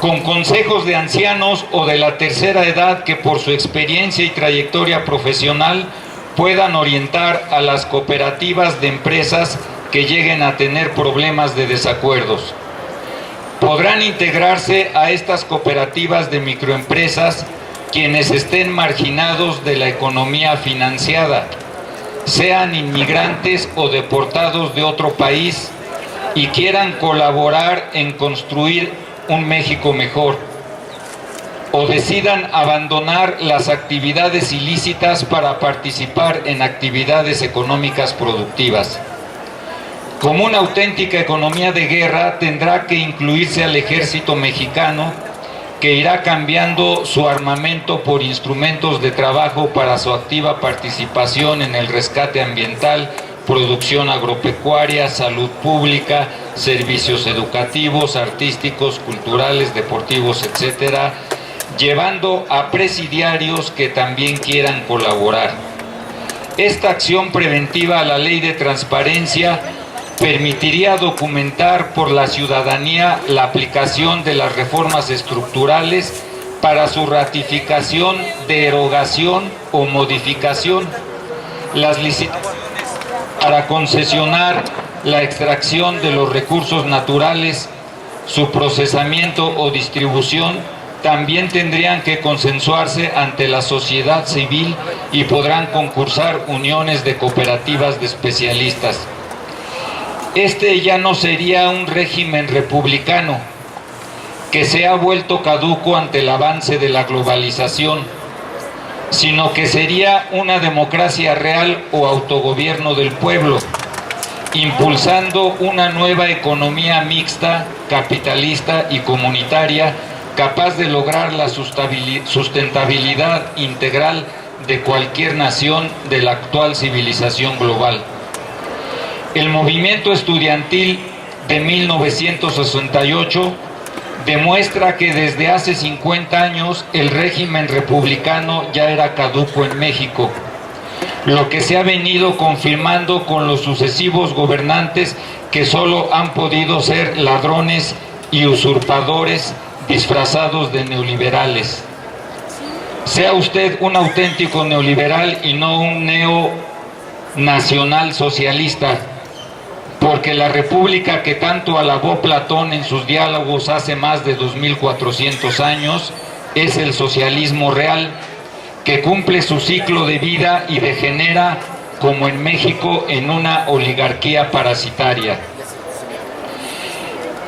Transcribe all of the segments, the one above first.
con consejos de ancianos o de la tercera edad que por su experiencia y trayectoria profesional puedan orientar a las cooperativas de empresas que lleguen a tener problemas de desacuerdos. Podrán integrarse a estas cooperativas de microempresas quienes estén marginados de la economía financiada, sean inmigrantes o deportados de otro país y quieran colaborar en construir un México mejor, o decidan abandonar las actividades ilícitas para participar en actividades económicas productivas. Como una auténtica economía de guerra, tendrá que incluirse al ejército mexicano, que irá cambiando su armamento por instrumentos de trabajo para su activa participación en el rescate ambiental, producción agropecuaria, salud pública, servicios educativos, artísticos, culturales, deportivos, etcétera, llevando a presidiarios que también quieran colaborar. Esta acción preventiva a la ley de transparencia permitiría documentar por la ciudadanía la aplicación de las reformas estructurales para su ratificación, derogación o modificación, las licitaciones para concesionar la extracción de los recursos naturales, su procesamiento o distribución, también tendrían que consensuarse ante la sociedad civil y podrán concursar uniones de cooperativas de especialistas. Este ya no sería un régimen republicano que se ha vuelto caduco ante el avance de la globalización, sino que sería una democracia real o autogobierno del pueblo, impulsando una nueva economía mixta, capitalista y comunitaria, capaz de lograr la sustentabilidad integral de cualquier nación de la actual civilización global. El movimiento estudiantil de 1968 demuestra que desde hace 50 años el régimen republicano ya era caduco en México, lo que se ha venido confirmando con los sucesivos gobernantes que solo han podido ser ladrones y usurpadores disfrazados de neoliberales. Sea usted un auténtico neoliberal y no un neonacional socialista, porque la república que tanto alabó Platón en sus diálogos hace más de 2400 años es el socialismo real, que cumple su ciclo de vida y degenera, como en México, en una oligarquía parasitaria.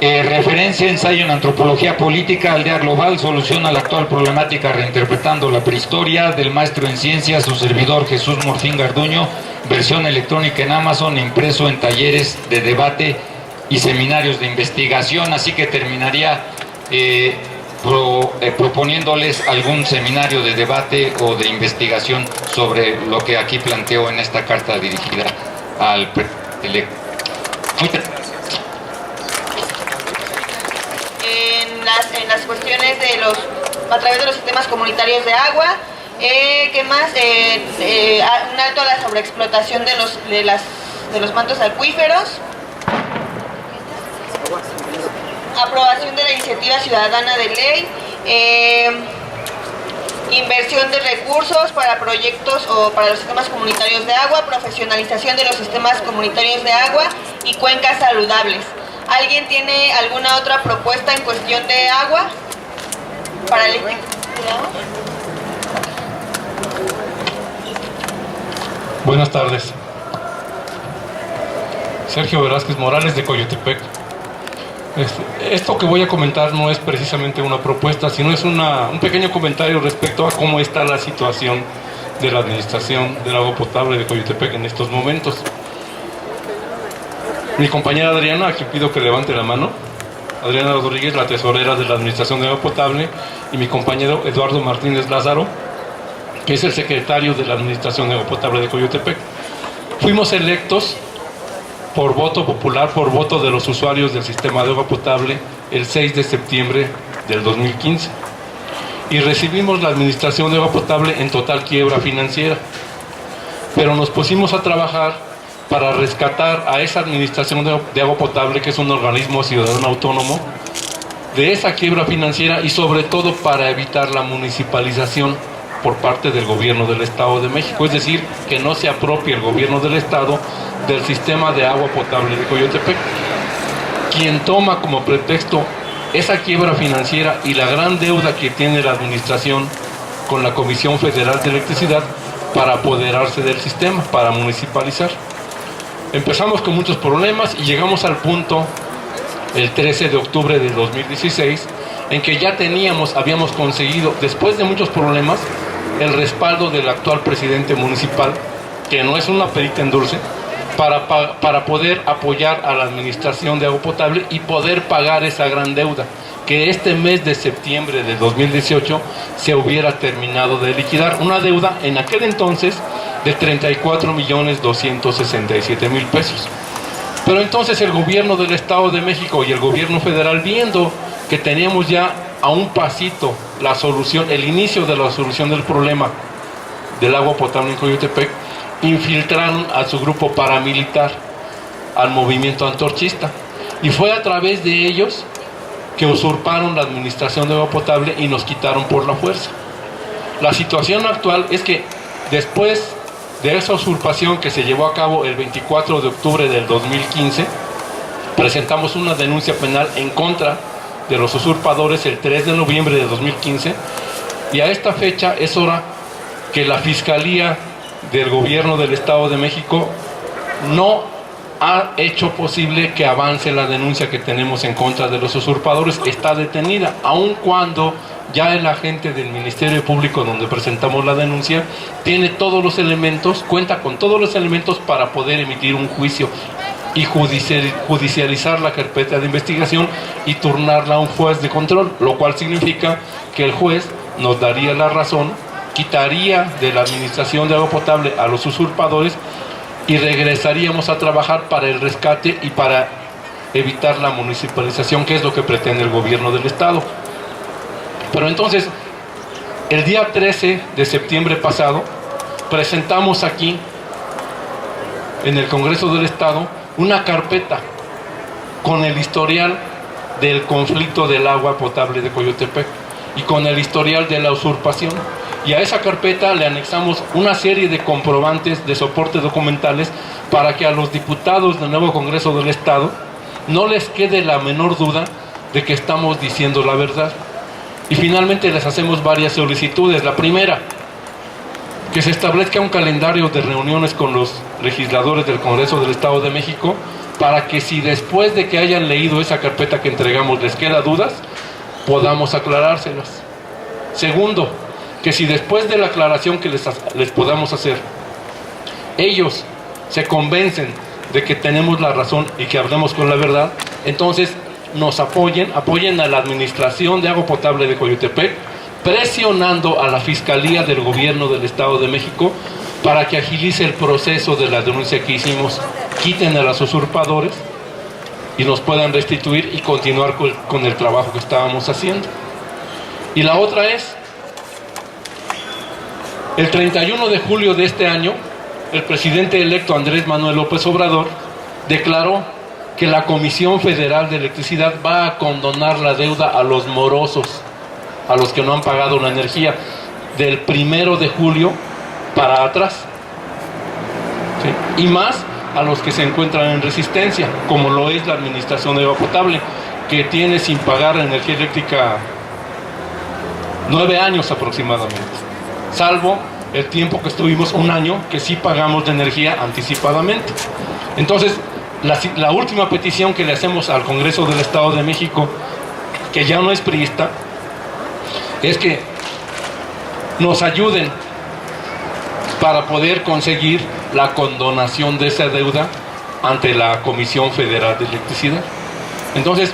Referencia, ensayo en antropología política, aldea global, solución a la actual problemática reinterpretando la prehistoria, del maestro en ciencias, su servidor Jesús Morfín Garduño, versión electrónica en Amazon, impreso en talleres de debate y seminarios de investigación. Así que terminaría proponiéndoles algún seminario de debate o de investigación sobre lo que aquí planteo en esta carta dirigida al electo. Muchas gracias. En las cuestiones de a través de los sistemas comunitarios de agua, ¿qué más? Un alto a la sobreexplotación de los mantos acuíferos, aprobación de la iniciativa ciudadana de ley, inversión de recursos para proyectos o para los sistemas comunitarios de agua, profesionalización de los sistemas comunitarios de agua y cuencas saludables. ¿Alguien tiene alguna otra propuesta en cuestión de agua para el Buenas tardes. Sergio Velázquez Morales, de Coyotepec. Esto que voy a comentar no es precisamente una propuesta, sino es un pequeño comentario respecto a cómo está la situación de la administración del agua potable de Coyotepec en estos momentos. Mi compañera Adriana, a quien pido que levante la mano, Adriana Rodríguez, la tesorera de la Administración de Agua Potable, y mi compañero Eduardo Martínez Lázaro, que es el secretario de la Administración de Agua Potable de Coyotepec. Fuimos electos por voto popular, por voto de los usuarios del sistema de agua potable, el 6 de septiembre del 2015. Y recibimos la Administración de Agua Potable en total quiebra financiera. Pero nos pusimos a trabajar para rescatar a esa Administración de Agua Potable, que es un organismo ciudadano autónomo, de esa quiebra financiera y sobre todo para evitar la municipalización por parte del gobierno del Estado de México, es decir, que no se apropie el gobierno del Estado del sistema de agua potable de Coyotepec. Quien toma como pretexto esa quiebra financiera y la gran deuda que tiene la administración con la Comisión Federal de Electricidad para apoderarse del sistema, para municipalizar. Empezamos con muchos problemas y llegamos al punto, el 13 de octubre de 2016, en que ya habíamos conseguido, después de muchos problemas, el respaldo del actual presidente municipal, que no es una perita en dulce, para poder apoyar a la administración de agua potable y poder pagar esa gran deuda, que este mes de septiembre de 2018 se hubiera terminado de liquidar. Una deuda en aquel entonces de 34.267.000 pesos. Pero entonces el gobierno del Estado de México y el gobierno federal, viendo que teníamos ya a un pasito la solución, el inicio de la solución del problema del agua potable en Coyotepec, infiltraron a su grupo paramilitar, al movimiento antorchista, y fue a través de ellos que usurparon la administración de agua potable y nos quitaron por la fuerza. La situación actual es que después de esa usurpación que se llevó a cabo el 24 de octubre del 2015, presentamos una denuncia penal en contra de los usurpadores el 3 de noviembre de 2015, y a esta fecha es hora que la Fiscalía del Gobierno del Estado de México no ha hecho posible que avance la denuncia que tenemos en contra de los usurpadores. Está detenida, aun cuando ya el agente del Ministerio Público donde presentamos la denuncia tiene todos los elementos, cuenta con todos los elementos para poder emitir un juicio y judicializar la carpeta de investigación y turnarla a un juez de control, lo cual significa que el juez nos daría la razón, quitaría de la administración de agua potable a los usurpadores y regresaríamos a trabajar para el rescate y para evitar la municipalización, que es lo que pretende el gobierno del Estado. Pero entonces, el día 13 de septiembre pasado, presentamos aquí, en el Congreso del Estado, una carpeta con el historial del conflicto del agua potable de Coyotepec y con el historial de la usurpación. Y a esa carpeta le anexamos una serie de comprobantes de soporte documentales para que a los diputados del nuevo Congreso del Estado no les quede la menor duda de que estamos diciendo la verdad. Y finalmente les hacemos varias solicitudes. La primera, que se establezca un calendario de reuniones con los legisladores del Congreso del Estado de México para que si después de que hayan leído esa carpeta que entregamos les queda dudas, podamos aclarárselas. Segundo, que si después de la aclaración que les podamos hacer, ellos se convencen de que tenemos la razón y que hablemos con la verdad, entonces nos apoyen a la administración de agua potable de Coyotepec, presionando a la Fiscalía del Gobierno del Estado de México para que agilice el proceso de la denuncia que hicimos, quiten a los usurpadores y nos puedan restituir y continuar con el trabajo que estábamos haciendo. Y la otra es, el 31 de julio de este año, el presidente electo Andrés Manuel López Obrador declaró que la Comisión Federal de Electricidad va a condonar la deuda a los morosos, a los que no han pagado la energía, del 1 de julio para atrás, ¿sí? Y más a los que se encuentran en resistencia, como lo es la Administración de Agua Potable, que tiene sin pagar energía eléctrica 9 años aproximadamente, salvo el tiempo que estuvimos un año que sí pagamos de energía anticipadamente. Entonces, la última petición que le hacemos al Congreso del Estado de México, que ya no es priista, es que nos ayuden para poder conseguir la condonación de esa deuda ante la Comisión Federal de Electricidad. Entonces,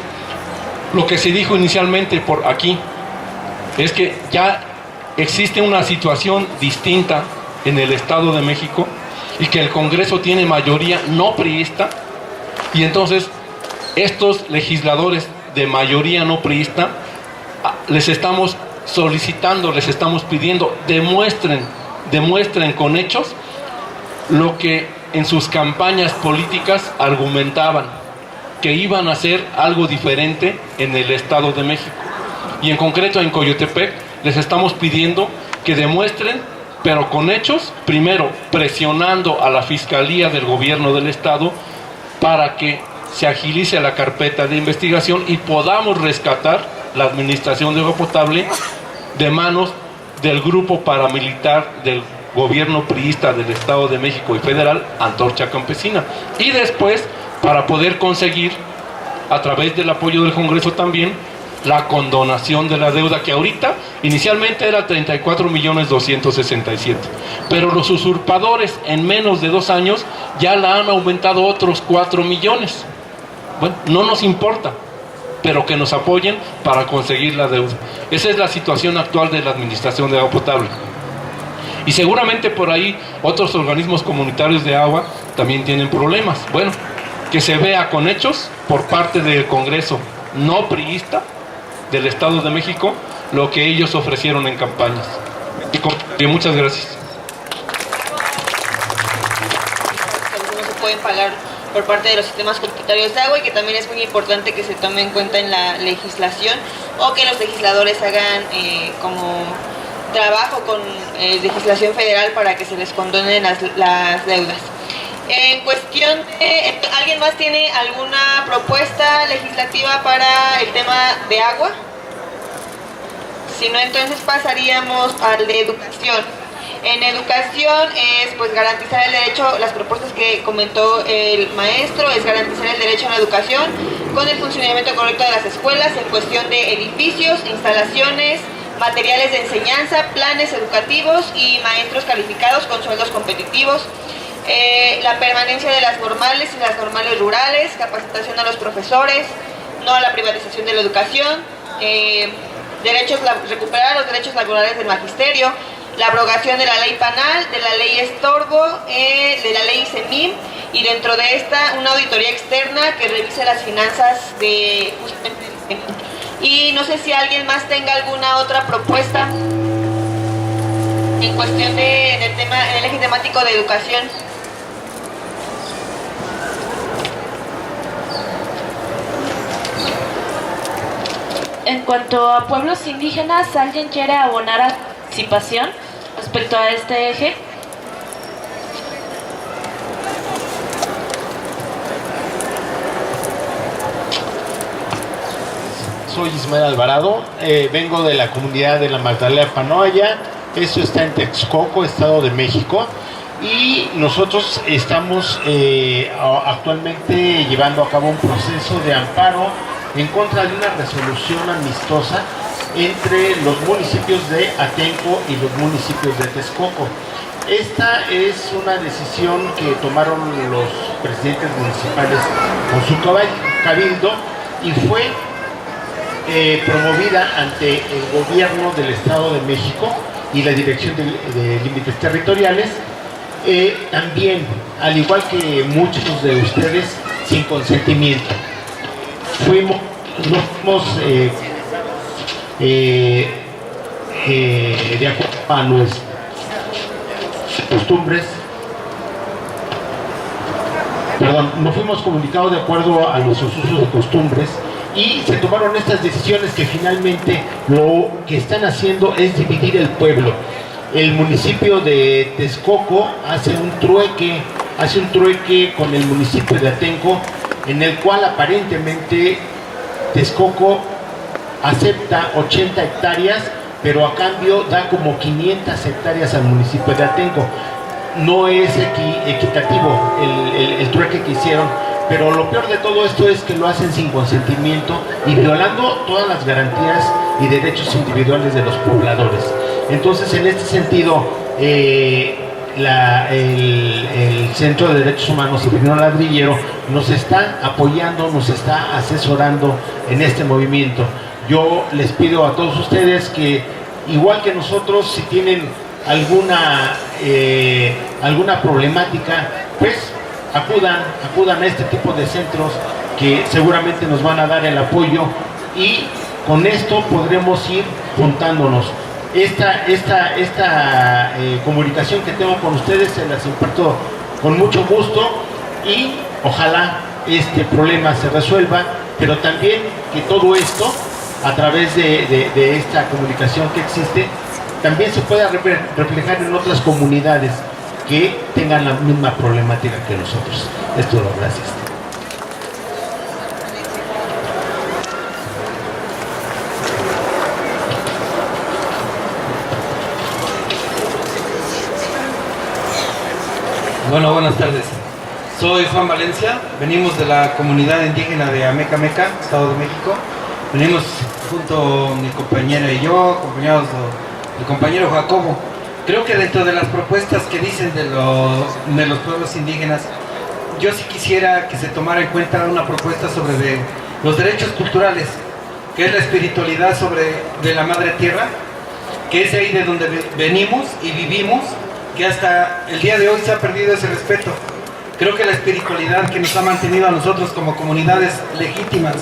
lo que se dijo inicialmente por aquí es que ya existe una situación distinta en el Estado de México y que el Congreso tiene mayoría no priista, y entonces estos legisladores de mayoría no priista les estamos solicitando, les estamos pidiendo, demuestren con hechos lo que en sus campañas políticas argumentaban, que iban a hacer algo diferente en el Estado de México. Y en concreto en Coyotepec les estamos pidiendo que demuestren, pero con hechos, primero presionando a la Fiscalía del Gobierno del Estado para que se agilice la carpeta de investigación y podamos rescatar la administración de agua potable de manos del grupo paramilitar del gobierno priista del Estado de México y federal, Antorcha Campesina. Y después, para poder conseguir, a través del apoyo del Congreso también, la condonación de la deuda, que ahorita inicialmente era 34.267.000, pero los usurpadores en menos de 2 años ya la han aumentado otros 4 millones. Bueno, no nos importa, pero que nos apoyen para conseguir la deuda. Esa es la situación actual de la administración de agua potable. Y seguramente por ahí otros organismos comunitarios de agua también tienen problemas. Bueno, que se vea con hechos por parte del Congreso no priista del Estado de México lo que ellos ofrecieron en campañas. Y muchas gracias. No se pueden pagar por parte de los sistemas comunitarios de agua, y que también es muy importante que se tome en cuenta en la legislación, o que los legisladores hagan como trabajo con legislación federal para que se les condonen las deudas. En cuestión de, ¿alguien más tiene alguna propuesta legislativa para el tema de agua? Si no, entonces pasaríamos al de educación. En educación es pues garantizar el derecho, las propuestas que comentó el maestro, es garantizar el derecho a la educación con el funcionamiento correcto de las escuelas en cuestión de edificios, instalaciones, materiales de enseñanza, planes educativos y maestros calificados con sueldos competitivos. La permanencia de las normales y las normales rurales, capacitación a los profesores, no a la privatización de la educación, recuperar los derechos laborales del magisterio, la abrogación de la ley Panal, de la ley Estorbo, de la ley CEMIM, y dentro de esta una auditoría externa que revise las finanzas de justamente. Y no sé si alguien más tenga alguna otra propuesta en cuestión del tema, en el eje temático de educación. En cuanto a pueblos indígenas, ¿alguien quiere abonar a participación respecto a este eje? Soy Ismael Alvarado, vengo de la comunidad de la Magdalena Panoaya. Esto está en Texcoco, Estado de México, y nosotros estamos actualmente llevando a cabo un proceso de amparo en contra de una resolución amistosa entre los municipios de Atenco y los municipios de Texcoco. Esta es una decisión que tomaron los presidentes municipales con su cabildo y fue promovida ante el gobierno del Estado de México y la Dirección de Límites Territoriales, también, al igual que muchos de ustedes, sin consentimiento. No fuimos de acuerdo a nuestras costumbres, no fuimos comunicados de acuerdo a nuestros usos y costumbres, y se tomaron estas decisiones que finalmente lo que están haciendo es dividir el pueblo. El municipio de Texcoco hace un trueque con el municipio de Atenco, en el cual aparentemente Texcoco acepta 80 hectáreas, pero a cambio da como 500 hectáreas al municipio de Atenco. No es equitativo el trueque que hicieron, pero lo peor de todo esto es que lo hacen sin consentimiento y violando todas las garantías y derechos individuales de los pobladores. Entonces, en este sentido, el Centro de Derechos Humanos Cipriano Ladrillero nos está apoyando, nos está asesorando en este movimiento. Yo les pido a todos ustedes que, igual que nosotros, si tienen alguna problemática, pues acudan a este tipo de centros que seguramente nos van a dar el apoyo, y con esto podremos ir juntándonos. Esta comunicación que tengo con ustedes se las imparto con mucho gusto, y ojalá este problema se resuelva, pero también que todo esto, a través de esta comunicación que existe, también se pueda reflejar en otras comunidades que tengan la misma problemática que nosotros. Es todo, gracias. Bueno, buenas tardes. Soy Juan Valencia, venimos de la comunidad indígena de Amecameca, Estado de México. Venimos junto a mi compañera y yo, acompañados del compañero Jacobo. Creo que dentro de las propuestas que dicen de los pueblos indígenas, yo sí quisiera que se tomara en cuenta una propuesta sobre los derechos culturales, que es la espiritualidad de la Madre Tierra, que es ahí de donde venimos y vivimos, que hasta el día de hoy se ha perdido ese respeto. Creo que la espiritualidad que nos ha mantenido a nosotros como comunidades legítimas,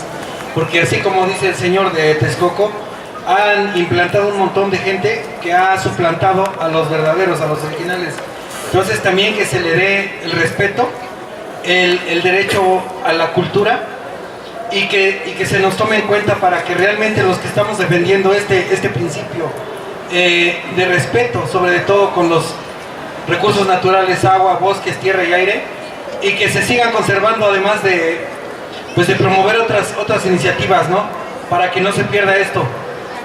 porque así como dice el señor de Texcoco, han implantado un montón de gente que ha suplantado a los verdaderos, a los originales. Entonces también que se le dé el respeto, el derecho a la cultura y que se nos tome en cuenta para que realmente los que estamos defendiendo este principio de respeto, sobre todo con los recursos naturales, agua, bosques, tierra y aire, y que se sigan conservando, además de promover otras iniciativas, ¿no? Para que no se pierda esto.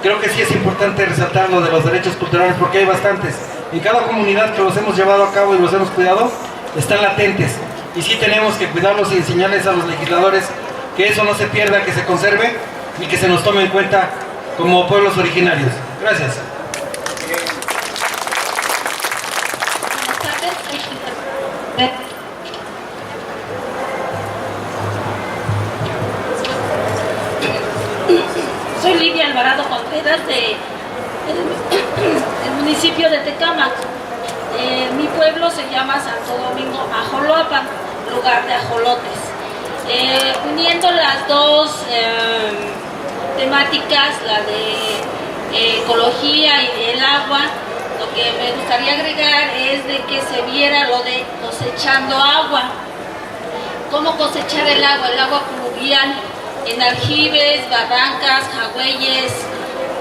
Creo que sí es importante resaltar lo de los derechos culturales, porque hay bastantes. En cada comunidad que los hemos llevado a cabo y los hemos cuidado, están latentes. Y sí tenemos que cuidarlos y enseñarles a los legisladores que eso no se pierda, que se conserve y que se nos tome en cuenta como pueblos originarios. Gracias. Soy Lidia Alvarado Contreras del municipio de Tecámac. Mi pueblo se llama Santo Domingo Ajoloapan, lugar de ajolotes. Uniendo las dos temáticas, la de ecología y el agua, lo que me gustaría agregar es de que se viera lo de cosechando agua. ¿Cómo cosechar el agua? El agua pluvial en aljibes, barrancas, jagüeyes,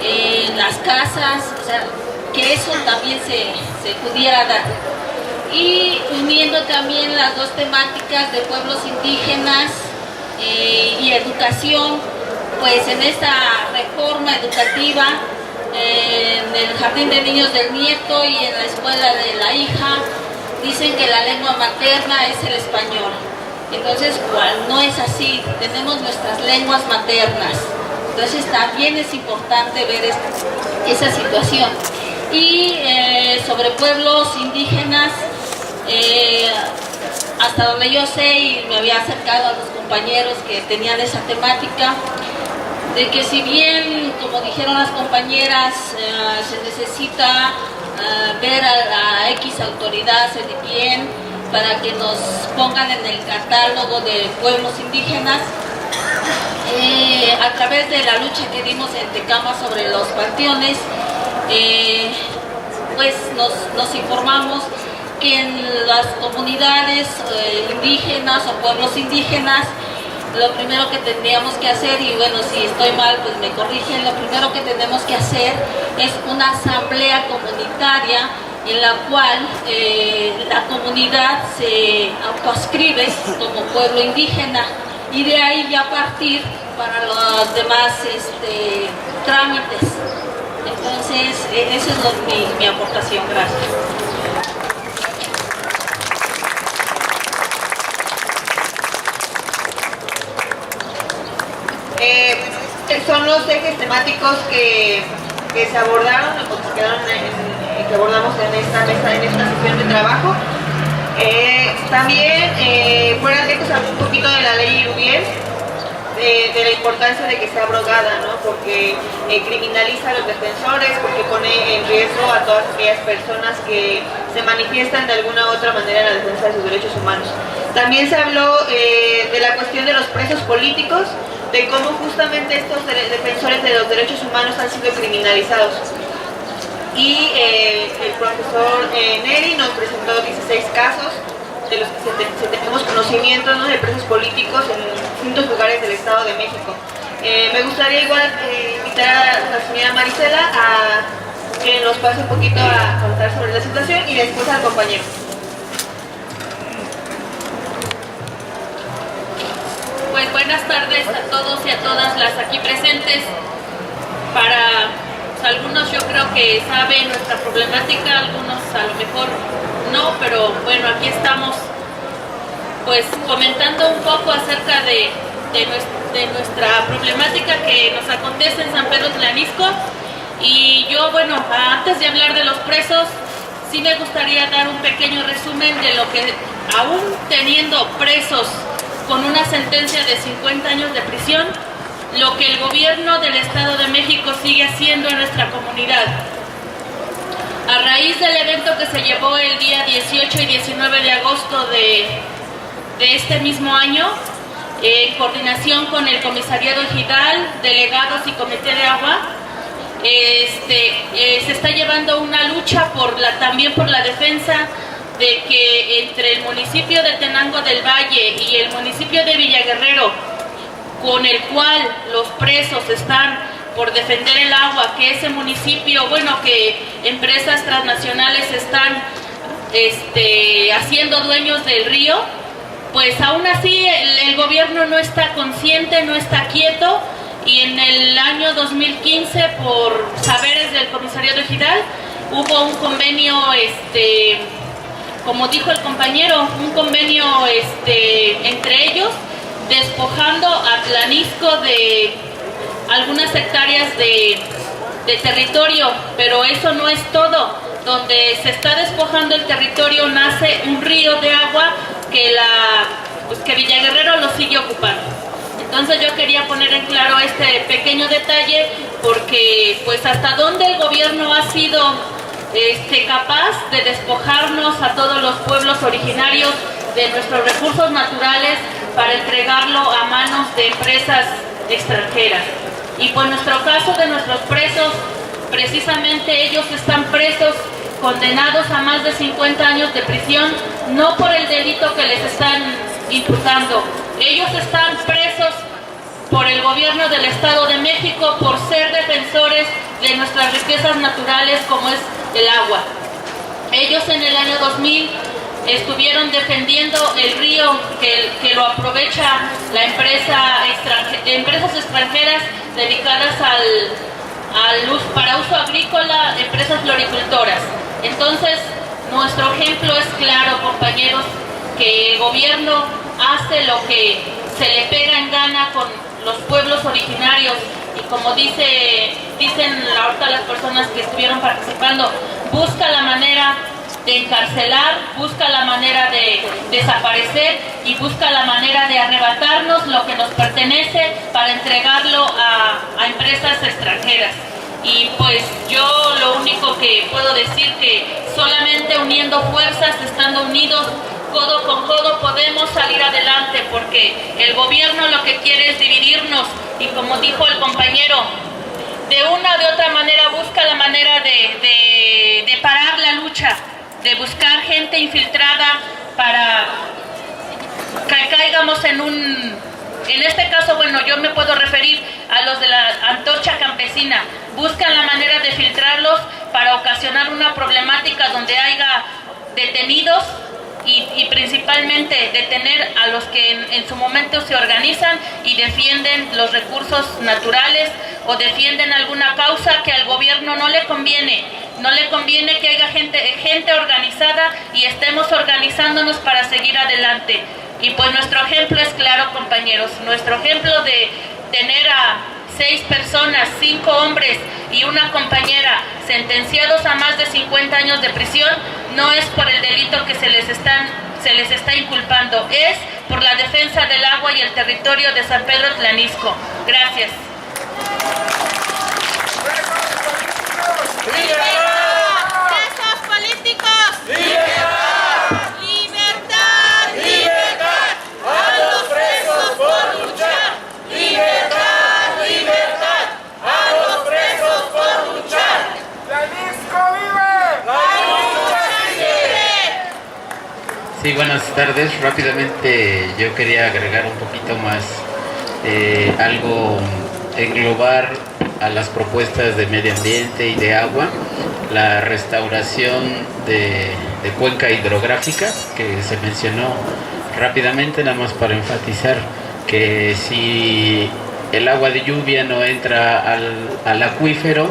en las casas, o sea, que eso también se pudiera dar. Y uniendo también las dos temáticas de pueblos indígenas y educación, pues en esta reforma educativa, en el Jardín de Niños del Nieto y en la escuela de la hija, dicen que la lengua materna es el español. Entonces, cual no es así, tenemos nuestras lenguas maternas. Entonces también es importante ver esa situación. Y sobre pueblos indígenas, hasta donde yo sé, y me había acercado a los compañeros que tenían esa temática, de que si bien, como dijeron las compañeras, se necesita ver a la X autoridad, CEDIPIEN, para que nos pongan en el catálogo de pueblos indígenas, a través de la lucha que dimos en Tecámac sobre los panteones, pues nos informamos que en las comunidades indígenas o pueblos indígenas, lo primero que tendríamos que hacer, y bueno, si estoy mal pues me corrigen, lo primero que tenemos que hacer es una asamblea comunitaria en la cual la comunidad se autoascribe como pueblo indígena, y de ahí ya partir para los demás trámites. Entonces, esa es mi aportación. Gracias. Son los ejes temáticos que se abordaron o que quedaron que abordamos en esta sesión de trabajo. También fuera de que se habló un poquito de la ley Irubiel, de la importancia de que sea abrogada, ¿no? Porque criminaliza a los defensores, porque pone en riesgo a todas aquellas personas que se manifiestan de alguna u otra manera en la defensa de sus derechos humanos. También se habló de la cuestión de los presos políticos, de cómo justamente estos defensores de los derechos humanos han sido criminalizados. Y el profesor Neri nos presentó 16 casos de los que tenemos conocimiento, ¿no?, de presos políticos en distintos lugares del Estado de México. Me gustaría igual invitar a la señora Marisela a que nos pase un poquito a contar sobre la situación y después al compañero. Pues buenas tardes a todos y a todas las aquí presentes. Para algunos yo creo que saben nuestra problemática, algunos a lo mejor no, pero bueno, aquí estamos pues comentando un poco acerca de nuestra problemática que nos acontece en San Pedro Tlanisco. Y yo, bueno, antes de hablar de los presos, sí me gustaría dar un pequeño resumen de lo que, aún teniendo presos con una sentencia de 50 años de prisión, lo que el gobierno del Estado de México sigue haciendo en nuestra comunidad. A raíz del evento que se llevó el día 18 y 19 de agosto de este mismo año, en coordinación con el Comisariado Ejidal, delegados y Comité de Agua, se está llevando una lucha también por la defensa de que entre el municipio de Tenango del Valle y el municipio de Villaguerrero, con el cual los presos están por defender el agua, que ese municipio, bueno, que empresas transnacionales están haciendo dueños del río, pues aún así el gobierno no está consciente, no está quieto. Y en el año 2015, por saberes del Comisariado Ejidal, hubo un convenio, como dijo el compañero, un convenio entre ellos, despojando a Tlanisco de algunas hectáreas de territorio, pero eso no es todo. Donde se está despojando el territorio nace un río de agua que Villaguerrero lo sigue ocupando. Entonces yo quería poner en claro este pequeño detalle, porque pues hasta dónde el gobierno ha sido capaz de despojarnos a todos los pueblos originarios de nuestros recursos naturales para entregarlo a manos de empresas extranjeras. Y por nuestro caso de nuestros presos, precisamente ellos están presos, condenados a más de 50 años de prisión, no por el delito que les están imputando. Ellos están presos por el gobierno del Estado de México por ser defensores de nuestras riquezas naturales, como es el agua. Ellos en el año 2000 estuvieron defendiendo el río que lo aprovecha la empresas extranjeras dedicadas para uso agrícola, empresas floricultoras. Entonces, nuestro ejemplo es claro, compañeros, que el gobierno hace lo que se le pega en gana con los pueblos originarios, y como dicen ahorita las personas que estuvieron participando, busca la manera de encarcelar, busca la manera de desaparecer y busca la manera de arrebatarnos lo que nos pertenece para entregarlo a empresas extranjeras. Y pues yo lo único que puedo decir, que solamente uniendo fuerzas, estando unidos codo con codo, podemos salir adelante, porque el gobierno lo que quiere es dividirnos, y como dijo el compañero, de una o de otra manera busca la manera de parar la lucha, de buscar gente infiltrada para que caigamos en este caso, bueno, yo me puedo referir a los de la Antorcha Campesina. Buscan la manera de filtrarlos para ocasionar una problemática donde haya detenidos y principalmente detener a los que en su momento se organizan y defienden los recursos naturales o defienden alguna causa que al gobierno no le conviene. No le conviene que haya gente organizada y estemos organizándonos para seguir adelante. Y pues nuestro ejemplo es claro, compañeros. Nuestro ejemplo de tener a 6 personas, 5 hombres y una compañera sentenciados a más de 50 años de prisión, no es por el delito que se les está inculpando, es por la defensa del agua y el territorio de San Pedro Tlanisco. Gracias. ¡Presos políticos! ¡Libertad! ¡Libertad! ¡Libertad! ¡A los presos por luchar! ¡Libertad! ¡Libertad! ¡A los presos por luchar! ¡Tlanisco vive! ¡La lucha sigue! Sí, buenas tardes. Rápidamente yo quería agregar un poquito más, algo, englobar a las propuestas de medio ambiente y de agua, la restauración de cuenca hidrográfica que se mencionó rápidamente, nada más para enfatizar que si el agua de lluvia no entra al acuífero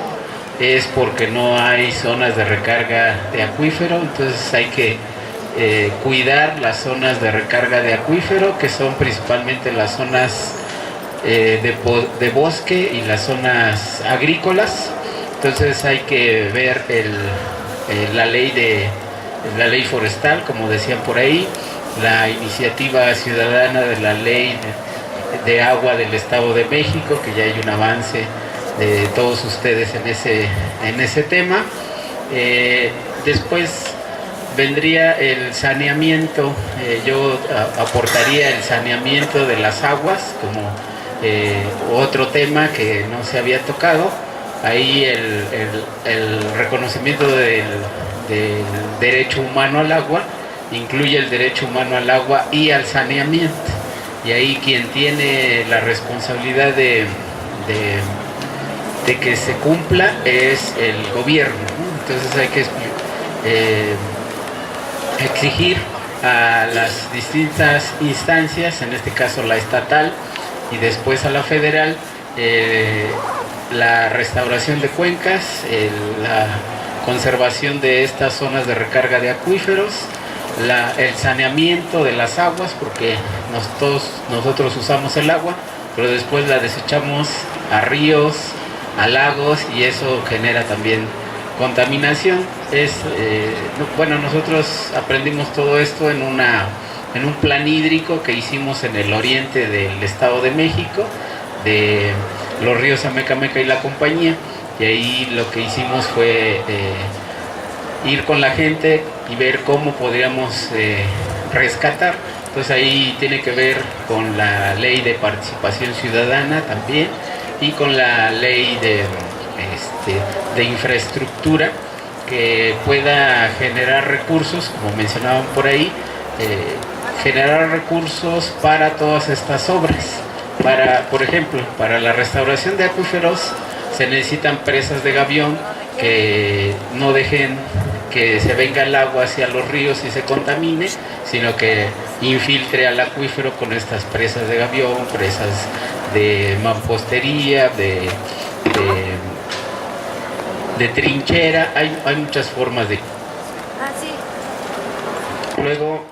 es porque no hay zonas de recarga de acuífero, entonces hay que cuidar las zonas de recarga de acuífero, que son principalmente las zonas de bosque y las zonas agrícolas. Entonces hay que ver la ley forestal, como decían por ahí, la iniciativa ciudadana de la ley de agua del Estado de México, que ya hay un avance de todos ustedes en ese tema. Después vendría el saneamiento. Yo aportaría el saneamiento de las aguas como otro tema que no se había tocado. Ahí el reconocimiento del derecho humano al agua incluye el derecho humano al agua y al saneamiento. Y ahí quien tiene la responsabilidad de que se cumpla es el gobierno, ¿no? Entonces hay que exigir a las distintas instancias, en este caso la estatal y después a la federal, la restauración de cuencas, la conservación de estas zonas de recarga de acuíferos, el saneamiento de las aguas, porque nosotros usamos el agua, pero después la desechamos a ríos, a lagos, y eso genera también contaminación. Bueno, nosotros aprendimos todo esto en un plan hídrico que hicimos en el oriente del Estado de México, de los ríos Amecameca y La Compañía, y ahí lo que hicimos fue ir con la gente y ver cómo podríamos rescatar. Entonces ahí tiene que ver con la ley de participación ciudadana también, y con la ley de infraestructura que pueda generar recursos, como mencionaban por ahí, generar recursos para todas estas obras. Por ejemplo, para la restauración de acuíferos se necesitan presas de gavión que no dejen que se venga el agua hacia los ríos y se contamine, sino que infiltre al acuífero con estas presas de gavión, presas de mampostería, de trinchera. Hay muchas formas de... Ah, sí. Luego